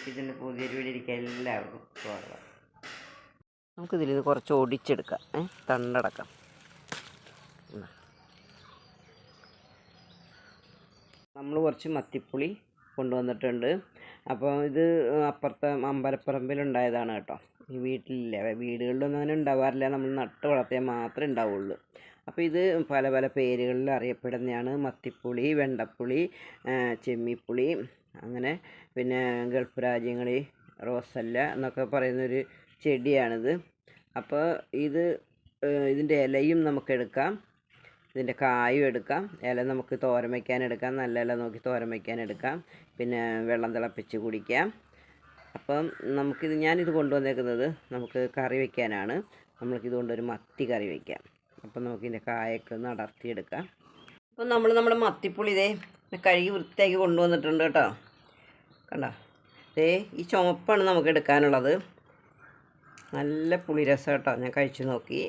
ഇതിൻ്റെ പുതിയൊരു വീടിരിക്കുക എല്ലാവർക്കും സ്വാഗതം. നമുക്കിതിൽ നിന്ന് കുറച്ച് ഒടിച്ചെടുക്കാം. തണ്ടടക്കം നമ്മൾ കുറച്ച് മത്തിപ്പുളി കൊണ്ടുവന്നിട്ടുണ്ട്. അപ്പോൾ ഇത് അപ്പുറത്തെ അമ്പലപ്പറമ്പിലുണ്ടായതാണ് കേട്ടോ. ഈ വീട്ടിലില്ല, വീടുകളിലൊന്നും അങ്ങനെ ഉണ്ടാവാറില്ല, നമ്മൾ നട്ട് വളർത്തിയാൽ മാത്രമേ ഉണ്ടാവുള്ളൂ. അപ്പോൾ ഇത് പല പല പേരുകളിൽ അറിയപ്പെടുന്നതാണ്. മത്തിപ്പുളി, വെണ്ടപ്പുളി, ചെമ്മിപ്പുളി, അങ്ങനെ പിന്നെ ഗൾഫ് രാജ്യങ്ങളിൽ റോസല്ല എന്നൊക്കെ പറയുന്നൊരു ചെടിയാണിത്. അപ്പോൾ ഇതിൻ്റെ ഇലയും നമുക്കെടുക്കാം, ഇതിൻ്റെ കായും എടുക്കാം. ഇല നമുക്ക് തോരൻ വയ്ക്കാൻ എടുക്കാം, നല്ല ഇല നോക്കി തോരൻ വയ്ക്കാൻ എടുക്കാം, പിന്നെ വെള്ളം തിളപ്പിച്ച് കുടിക്കാം. അപ്പം ഞാനിത് കൊണ്ടുവന്നേക്കുന്നത് നമുക്ക് കറി വയ്ക്കാനാണ്. നമ്മൾക്കിതുകൊണ്ടൊരു മത്തി കറി വയ്ക്കാം. അപ്പം നമുക്കിതിൻ്റെ കായൊക്കെ ഒന്ന് അടർത്തിയെടുക്കാം. അപ്പം നമ്മുടെ മത്തിപ്പുളി കഴുകി വൃത്തിയാക്കി കൊണ്ടുവന്നിട്ടുണ്ട് കേട്ടോ. കണ്ടോ, ഈ ചുമപ്പാണ് നമുക്ക് എടുക്കാനുള്ളത്. നല്ല പുളിരസം കേട്ടോ, ഞാൻ കഴിച്ചു നോക്കി.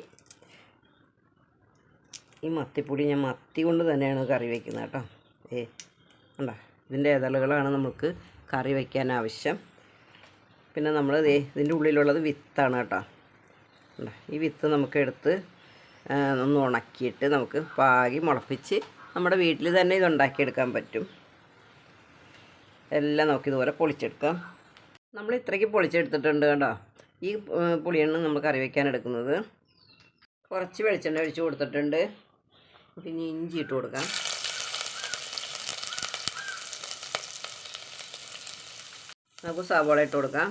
ഈ മത്തിപ്പൊടി ഞാൻ മത്തി കൊണ്ട് തന്നെയാണ് കറി വയ്ക്കുന്നത് കേട്ടോ. കണ്ടോ, ഇതിൻ്റെ ഇതളുകളാണ് നമുക്ക് കറി വയ്ക്കാൻ ആവശ്യം. പിന്നെ ഇതിൻ്റെ ഉള്ളിലുള്ളത് വിത്താണ് കേട്ടോ. ഈ വിത്ത് നമുക്ക് എടുത്ത് ഒന്ന് ഉണക്കിയിട്ട് നമുക്ക് പാകി മുളപ്പിച്ച് നമ്മുടെ വീട്ടിൽ തന്നെ ഇത് ഉണ്ടാക്കിയെടുക്കാൻ പറ്റും. എല്ലാം നമുക്ക് ഇതുപോലെ പൊളിച്ചെടുക്കാം. നമ്മൾ ഇത്രയ്ക്ക് പൊളിച്ചെടുത്തിട്ടുണ്ട് കേട്ടോ. ഈ പുളിയാണ് നമ്മൾ കറി വയ്ക്കാൻ എടുക്കുന്നത്. കുറച്ച് വെളിച്ചെണ്ണ ഒഴിച്ച് കൊടുത്തിട്ടുണ്ട്. പിന്നെ ഇഞ്ചി ഇട്ട് കൊടുക്കാം. നമുക്ക് സവാള ഇട്ട് കൊടുക്കാം.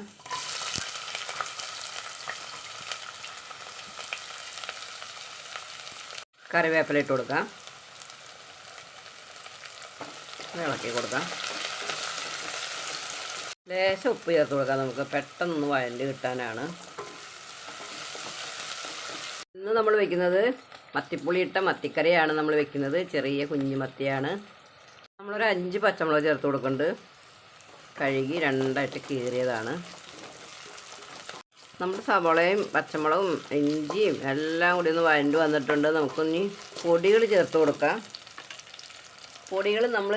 കറിവേപ്പില ഇട്ട് കൊടുക്കാം. ഇളക്കി കൊടുക്കാം. ലേശം ഉപ്പ് ചേർത്ത് കൊടുക്കാം, നമുക്ക് പെട്ടെന്ന് വഴണ്ട് കിട്ടാനാണ്. ഇന്ന് നമ്മൾ വെക്കുന്നത് മത്തിപ്പുളി ഇട്ട മത്തിക്കറിയാണ് നമ്മൾ വെക്കുന്നത്. ചെറിയ കുഞ്ഞു മത്തിയാണ്. നമ്മളൊരു 5 പച്ചമുളക് ചേർത്ത് കൊടുക്കുന്നുണ്ട്. കഴുകി 2ആയിട്ട് കീറിയതാണ്. നമ്മുടെ സവാളയും പച്ചമുളകും ഇഞ്ചിയും എല്ലാം കൂടി ഒന്ന് വഴണ്ട് വന്നിട്ടുണ്ട്. നമുക്കൊന്ന് പൊടികൾ ചേർത്ത് കൊടുക്കാം. പൊടികൾ നമ്മൾ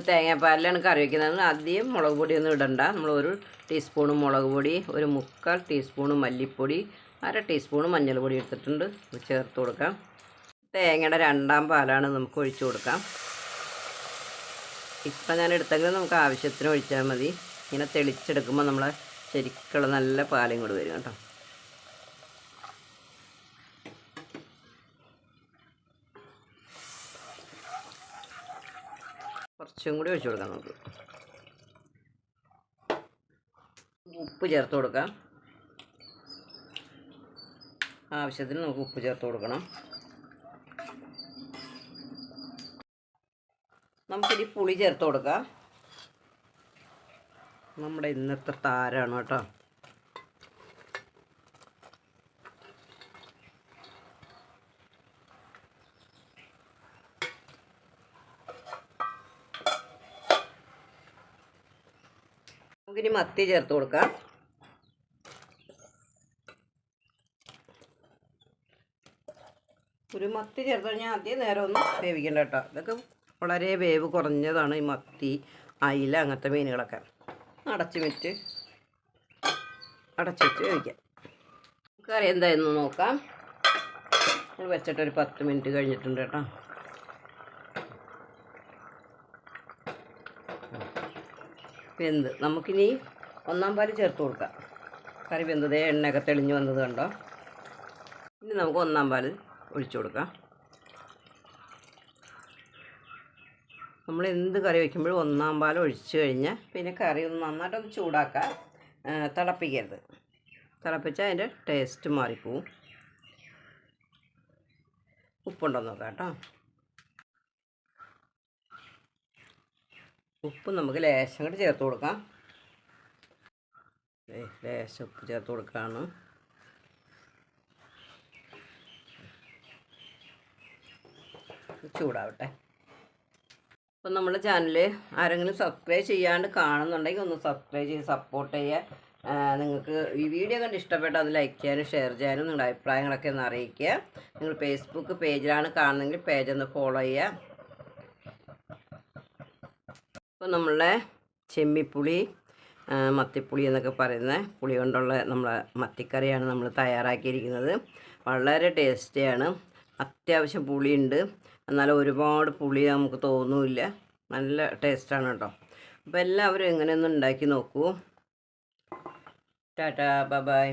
തേങ്ങാപ്പാലിലാണ് കറി വയ്ക്കുന്നത്. ആദ്യം മുളക് പൊടിയൊന്നും ഇടണ്ട. നമ്മൾ 1 ടീസ്പൂണ് മുളക് പൊടി, 1/4 ടീസ്പൂണ് മല്ലിപ്പൊടി, 1/2 ടീസ്പൂണ് മഞ്ഞൾപ്പൊടി എടുത്തിട്ടുണ്ട്. ചേർത്ത് കൊടുക്കാം. തേങ്ങയുടെ 2ആം പാലാണ് നമുക്ക് ഒഴിച്ചു കൊടുക്കാം. ഇപ്പം ഞാൻ എടുത്തെങ്കിൽ നമുക്ക് ആവശ്യത്തിന് ഒഴിച്ചാൽ മതി. ഇങ്ങനെ തെളിച്ചെടുക്കുമ്പോൾ നമ്മളെ ശരിക്കുള്ള നല്ല പാലും കൂടി വരും കേട്ടോ. കുറച്ചും കൂടി ഒഴിച്ചു കൊടുക്കാം. നമുക്ക് ഉപ്പ് ചേർത്ത് കൊടുക്കാം. ആവശ്യത്തിന് നമുക്ക് ഉപ്പ് ചേർത്ത് കൊടുക്കണം. നമുക്കിനി പുളി ചേർത്ത് കൊടുക്കാം. നമ്മുടെ ഇന്നത്തെ താരമാണ് കേട്ടോ. നമുക്കിനി മത്തി ചേർത്ത് കൊടുക്കാം. ഒരു മത്തി ചേർത്ത് കഴിഞ്ഞാൽ അധികം നേരം ഒന്നും വേവിക്കണ്ട കേട്ടോ. ഇതൊക്കെ വളരെ വേവ് കുറഞ്ഞതാണ് ഈ മത്തി, അയില, അങ്ങനത്തെ മീനുകളൊക്കെ. അടച്ച് വെച്ച് വേവിക്കാം. കറി എന്തായെന്ന് നോക്കാം. നമ്മൾ വെച്ചിട്ട് ഒരു 10 മിനിറ്റ് കഴിഞ്ഞിട്ടുണ്ട് കേട്ടോ. വെന്ത് നമുക്കിനി 1ആം പാൽ ചേർത്ത് കൊടുക്കാം. കറി വെന്തത് എണ്ണയൊക്കെ തെളിഞ്ഞ് വന്നത് കണ്ടോ. ഇനി നമുക്ക് 1ആം പാൽ ഒഴിച്ചു കൊടുക്കാം. നമ്മൾ എന്ത് കറി വയ്ക്കുമ്പോഴും 1ആം പാൽ ഒഴിച്ച് കഴിഞ്ഞാൽ പിന്നെ കറി ഒന്ന് നന്നായിട്ടൊന്ന് ചൂടാക്കാം. തിളപ്പിക്കരുത്. തിളപ്പിച്ചാൽ അതിൻ്റെ ടേസ്റ്റ് മാറിപ്പോവും. ഉപ്പുണ്ടോ നോക്കാം കേട്ടോ. ഉപ്പ് നമുക്ക് ലേശം കൂടി ചേർത്ത് കൊടുക്കാം. ലേശം ഉപ്പ് ചേർത്ത് കൊടുക്കുകയാണ്. ചൂടാവട്ടെ. അപ്പം നമ്മുടെ ചാനൽ ആരെങ്കിലും സബ്സ്ക്രൈബ് ചെയ്യാണ്ട് കാണുന്നുണ്ടെങ്കിൽ ഒന്ന് സബ്സ്ക്രൈബ് ചെയ്ത് സപ്പോർട്ട് ചെയ്യുക. നിങ്ങൾക്ക് ഈ വീഡിയോ കണ്ട് ഇഷ്ടപ്പെട്ടാൽ അത് ലൈക്ക് ചെയ്യാനും ഷെയർ ചെയ്യാനും നിങ്ങളുടെ അഭിപ്രായങ്ങളൊക്കെ ഒന്ന് അറിയിക്കുക. നിങ്ങൾ ഫേസ്ബുക്ക് പേജിലാണ് കാണുന്നതെങ്കിൽ പേജൊന്ന് ഫോളോ ചെയ്യുക. അപ്പോൾ നമ്മളുടെ ചെമ്മിപ്പുളി മത്തിപ്പുളി എന്നൊക്കെ പറയുന്ന പുളി കൊണ്ടുള്ള നമ്മളെ മത്തിക്കറിയാണ് നമ്മൾ തയ്യാറാക്കിയിരിക്കുന്നത്. വളരെ ടേസ്റ്റിയാണ്. അത്യാവശ്യം പുളിയുണ്ട്, എന്നാൽ ഒരുപാട് പുളി നമുക്ക് തോന്നില്ല. നല്ല ടേസ്റ്റാണ് കേട്ടോ. അപ്പോൾ എല്ലാവരും എങ്ങനെയൊന്ന് ഉണ്ടാക്കി നോക്കൂ. Tata, bye bye.